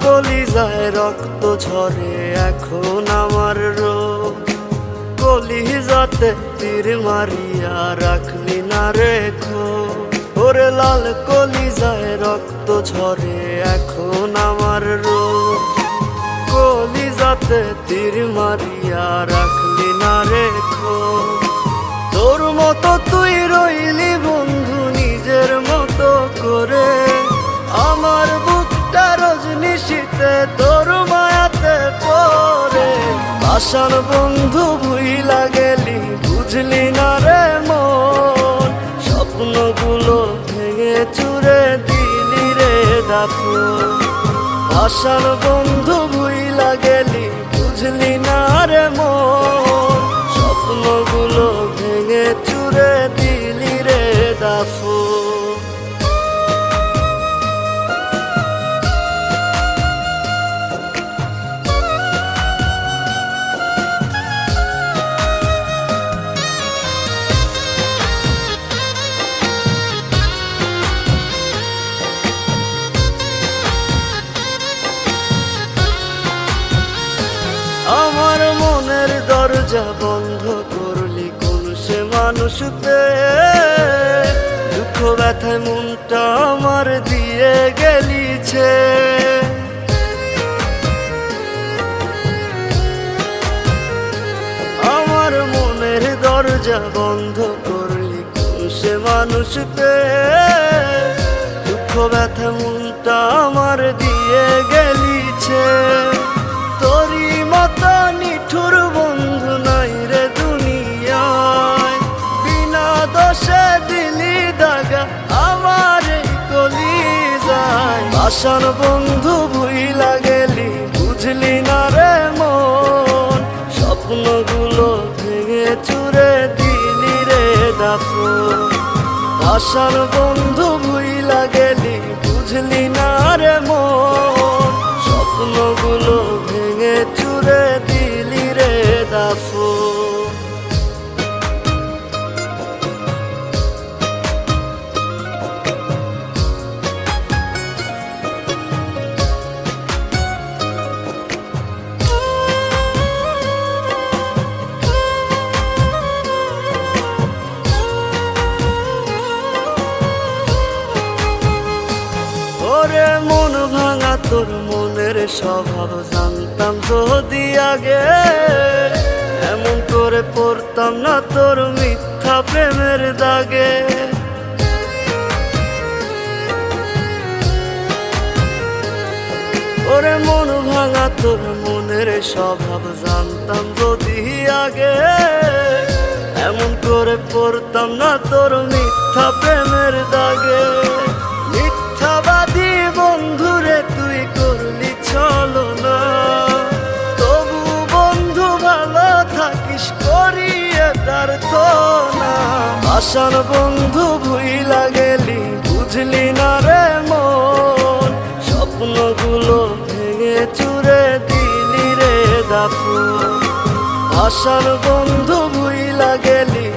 কলিজায় রক্ত ঝরে এখন আমার রোগ। কলিজাতে তীর মারিয়া রাখলি না রেখো, ওরে লাল কলিজায় রক্ত ঝরে এখন আমার রোগ। কলিজাতে তীর মারিয়া রাখলি না রেখো, তোর মতো তুই রইলি বন্ধু নিজের মতো করে। আমার বুকটা রজনীশীতে তোর মায়াতে পড়ে। আশার বন্ধু ভুইলা গেলি বুঝলি না রে মন, স্বপ্নগুলো ভেঙে চুরে দিলি রে দাফন। আশার বন্ধু ভুইলা গেলি বুঝলি না রে মন, স্বপ্নগুলো ভেঙে চুরে দিলি রে দাফন। আমার মনের দরজা বন্ধ করলি কোন সে মানুষ পেয়ে, দুঃখ ব্যথায় মনটা আমার দিয়ে গেলিছে। আমার মনের দরজা বন্ধ করলি কোন সে মানুষ পেয়ে, দুঃখ ব্যথা মনটা আমার দিয়ে গেলিছে। তোরি মতো নিঠুর বন্ধু নাই রে দুনিয়ায়, বিনা দোষে দিলি দাগা আমার এই কলিজায়। আশার বন্ধু ভুইলা গেলি বুঝলি না রে মন, স্বপ্নগুলো ভেঙে চুরে দিলি রে দাফন। আশার বন্ধু ভুইলা গেলি বুঝলি না রে মন, স্বপ্নগুলো ভেঙে চুরে দিলি রে দাফন। ওরে মন ভাঙা তোর মনের স্বভাব জানতাম যদি আগে, এমন করে পড়তাম না তোর মিথ্যা প্রেমের দাগে। ওরে মন ভাঙা তোর মনের স্বভাব জানতাম যদি আগে, এমন করে পড়তাম না তোর মিথ্যা প্রেমের দাগে। মিথ্যাবাদী বন্ধুরে তুই করলি ছলনা, তবু বন্ধু ভালো থাকিস করিয়ে তার তো না। আশার বন্ধু ভুইলা গেলি বুঝলি না রে মন, স্বপ্নগুলো ভেঙে চুরে দিলি রে দাফন। আশার বন্ধু ভুইলা গেলি